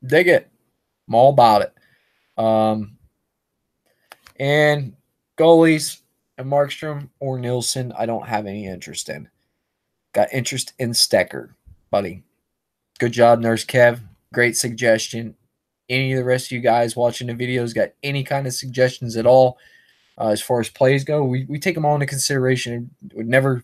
dig it. I'm all about it. And goalies and Markstrom or Nielsen, I don't have any interest in. Got interest in Stecker, buddy. Good job, Nurse Kev. Great suggestion. Any of the rest of you guys watching the videos got any kind of suggestions at all as far as plays go? We take them all into consideration. Would never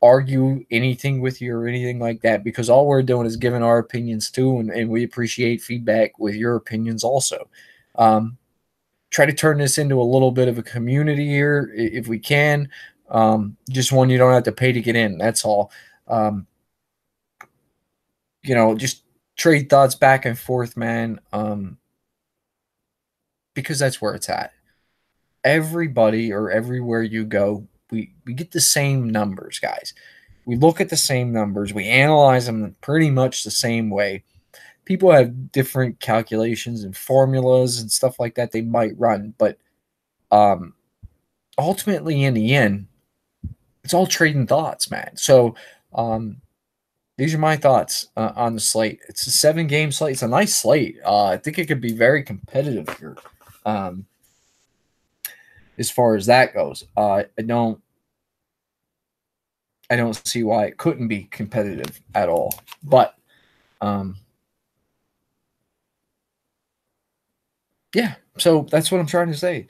argue anything with you or anything like that, because all we're doing is giving our opinions too, and we appreciate feedback with your opinions also. Try to turn this into a little bit of a community here if we can. Just one you don't have to pay to get in. That's all. Just trade thoughts back and forth, man, because that's where it's at. Everybody or everywhere you go, we get the same numbers, guys. We look at the same numbers. We analyze them pretty much the same way. People have different calculations and formulas and stuff like that they might run, but ultimately, in the end, it's all trading thoughts, man. So these are my thoughts on the slate. It's a 7-game slate. It's a nice slate. I think it could be very competitive here as far as that goes. I don't I don't see why it couldn't be competitive at all. But yeah, so that's what I'm trying to say.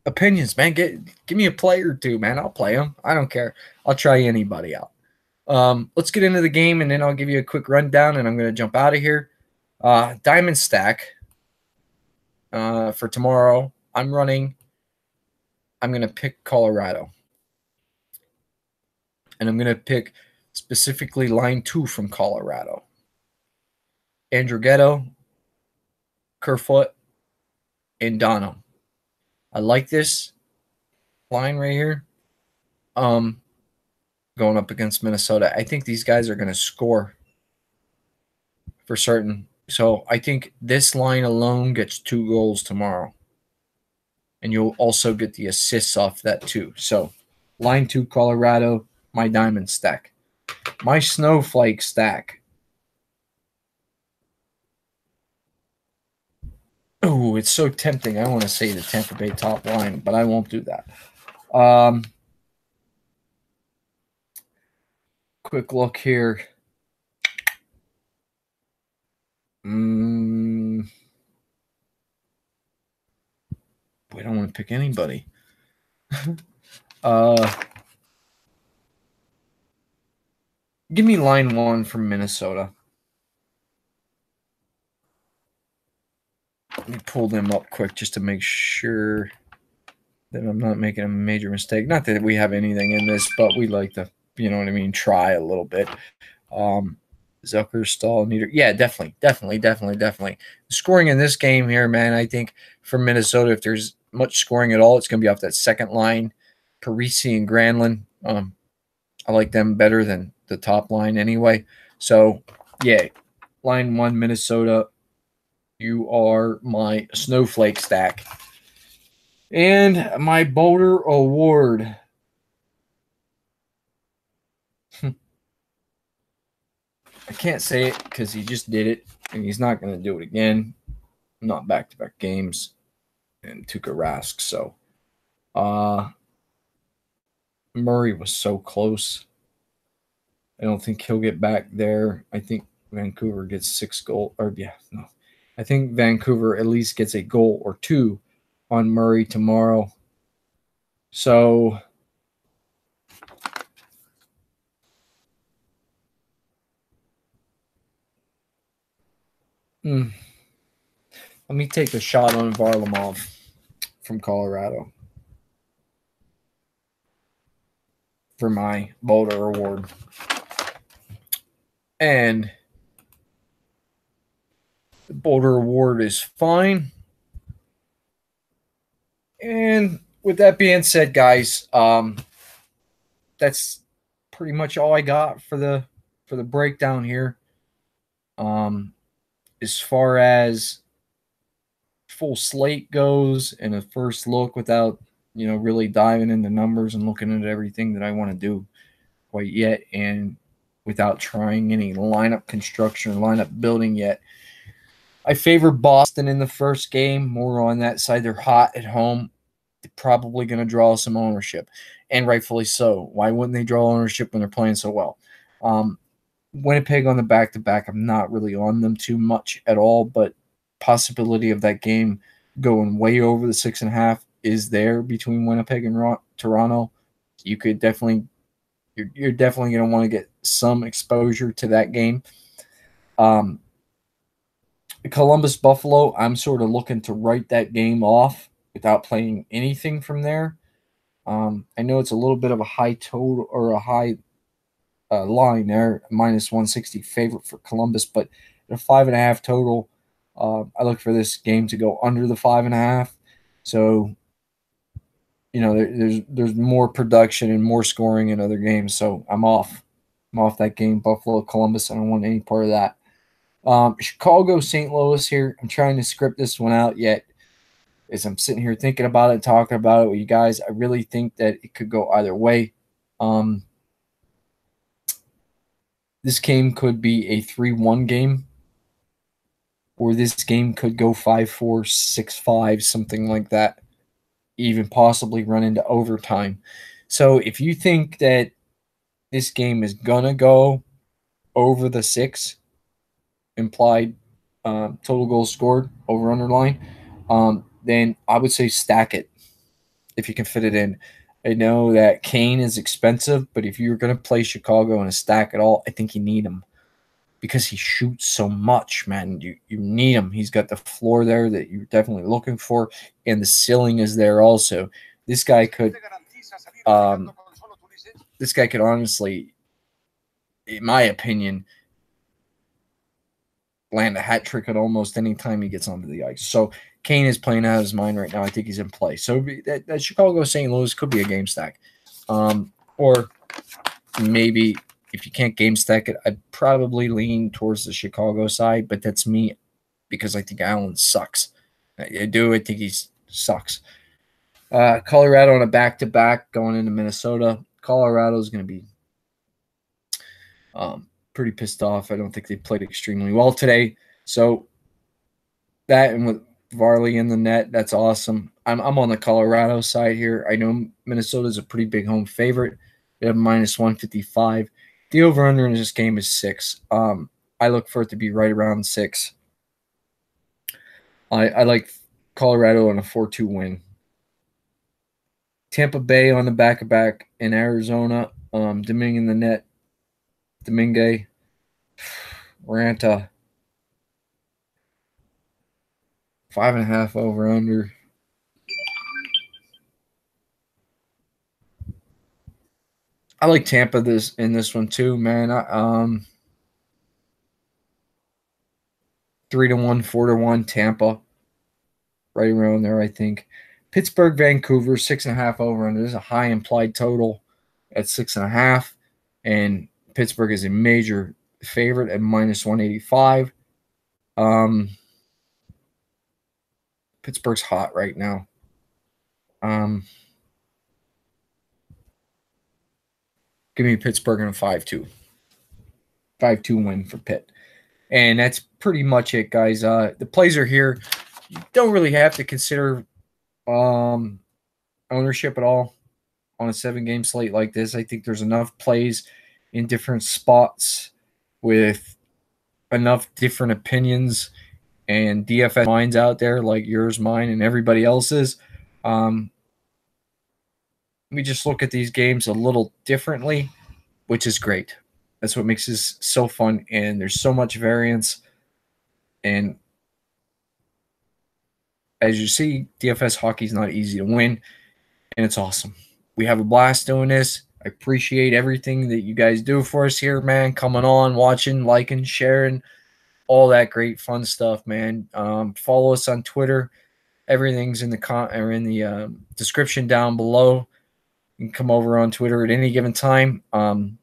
Opinions, man. Give me a player or two, man. I'll play them. I don't care. I'll try anybody out. Let's get into the game, and then I'll give you a quick rundown, and I'm going to jump out of here. Diamond stack for tomorrow. I'm going to pick Colorado. And I'm going to pick specifically line 2 from Colorado. Andrighetto, Kerfoot, and Dono. I like this line right here. Going up against Minnesota. I think these guys are going to score for certain. So I think this line alone gets 2 goals tomorrow. And you'll also get the assists off that too. So line 2, Colorado, my diamond stack. My snowflake stack. Oh, it's so tempting. I want to say the Tampa Bay top line, but I won't do that. Quick look here. We don't want to pick anybody. Give me line 1 from Minnesota. Let me pull them up quick just to make sure that I'm not making a major mistake. Not that we have anything in this, but we like to, you know what I mean, try a little bit. Zucker, Stahl, Nieder. Yeah, definitely. The scoring in this game here, man, I think for Minnesota, if there's much scoring at all, it's going to be off that second line, Parisi and Granlund. I like them better than the top line anyway. So, yeah, line 1, Minnesota. You are my snowflake stack. And my Boulder Award. I can't say it because he just did it, and he's not going to do it again. Not back-to-back games. And Tuukka Rask. So, Murray was so close. I don't think he'll get back there. I think Vancouver gets 6 goals. I think Vancouver at least gets a goal or 2 on Murray tomorrow. So let me take a shot on Varlamov from Colorado for my Boulder Award. And the Boulder Award is fine. And with that being said, guys, that's pretty much all I got for the breakdown here. As far as full slate goes and a first look without, really diving into numbers and looking at everything that I want to do quite yet, and without trying any lineup construction or lineup building yet, I favor Boston in the first game, more on that side. They're hot at home. They're probably going to draw some ownership, and rightfully so. Why wouldn't they draw ownership when they're playing so well? Winnipeg on the back-to-back, I'm not really on them too much at all, but possibility of that game going way over the 6.5 is there between Winnipeg and Toronto. You could definitely, you're definitely going to want to get some exposure to that game. Columbus Buffalo, I'm sort of looking to write that game off without playing anything from there. I know it's a little bit of a high total or a high line there, minus 160 favorite for Columbus, but at a 5.5 total, I look for this game to go under the 5.5. So, there's more production and more scoring in other games. So I'm off. I'm off that game. Buffalo, Columbus. I don't want any part of that. Chicago, St. Louis here. I'm trying to script this one out yet. As I'm sitting here thinking about it, talking about it with you guys, I really think that it could go either way. This game could be a 3-1 game, or this game could go 5-4, 6-5, something like that, even possibly run into overtime. So if you think that this game is gonna go over the 6 implied total goals scored over underline, then I would say stack it if you can fit it in. I know that Kane is expensive, but if you're going to play Chicago in a stack at all, I think you need him because he shoots so much, man. You need him. He's got the floor there that you're definitely looking for, and the ceiling is there also. This guy could, um, honestly, in my opinion, land a hat trick at almost any time he gets onto the ice. So Kane is playing out of his mind right now. I think he's in play. So that Chicago St. Louis could be a game stack. Or maybe if you can't game stack it, I'd probably lean towards the Chicago side, but that's me because I think Allen sucks. I do. I think he sucks. Colorado on a back-to-back going into Minnesota. Colorado is going to be pretty pissed off. I don't think they played extremely well today. So that and with Varley in the net, that's awesome. I'm on the Colorado side here. I know Minnesota is a pretty big home favorite. They have minus 155. The over-under in this game is 6. I look for it to be right around 6. I like Colorado on a 4-2 win. Tampa Bay on the back-to-back in Arizona. Domingue in the net. Domingue. Ranta. 5.5 over under. I like Tampa in this one too, man. 3-1, 4-1 Tampa. Right around there, I think. Pittsburgh, Vancouver, 6.5 over under. There's a high implied total at 6.5. And Pittsburgh is a major favorite at minus 185. Pittsburgh's hot right now. Give me Pittsburgh in a 5-2. 5-2 win for Pitt. And that's pretty much it, guys. The plays are here. You don't really have to consider ownership at all on a 7-game slate like this. I think there's enough plays in different spots with enough different opinions and DFS minds out there like yours, mine, and everybody else's. We just look at these games a little differently, which is great. That's what makes this so fun, and there's so much variance. And as you see, DFS hockey is not easy to win, and it's awesome. We have a blast doing this. I appreciate everything that you guys do for us here, man. Coming on, watching, liking, sharing, all that great fun stuff, man. Follow us on Twitter. Everything's in the description down below. You can come over on Twitter at any given time. I'm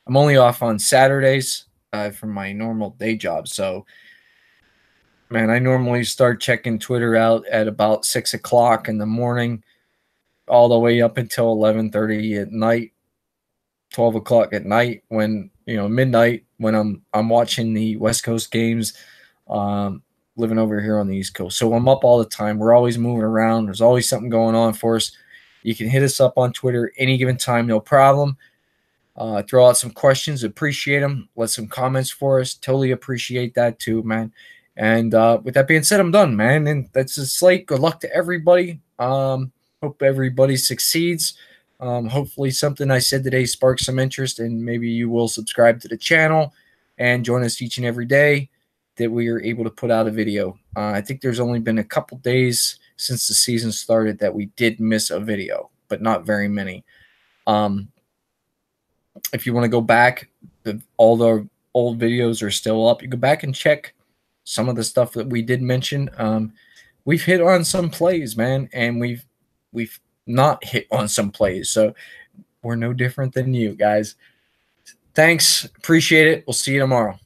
only off on Saturdays from my normal day job. So, man, I normally start checking Twitter out at about 6 o'clock in the morning, all the way up until 11:30 at night, 12 o'clock at night midnight when I'm watching the West Coast games, living over here on the East Coast. So I'm up all the time. We're always moving around. There's always something going on for us. You can hit us up on Twitter any given time, no problem. Throw out some questions. Appreciate them. Let some comments for us. Totally appreciate that too, man. And with that being said, I'm done, man. And that's the slate. Good luck to everybody. Hope everybody succeeds. Hopefully something I said today sparks some interest, and maybe you will subscribe to the channel and join us each and every day that we are able to put out a video. I think there's only been a couple days since the season started that we did miss a video, but not very many. If you want to go back, all the old videos are still up. You go back and check some of the stuff that we did mention. We've hit on some plays, man, and we've not hit on some plays. So we're no different than you guys. Thanks. Appreciate it. We'll see you tomorrow.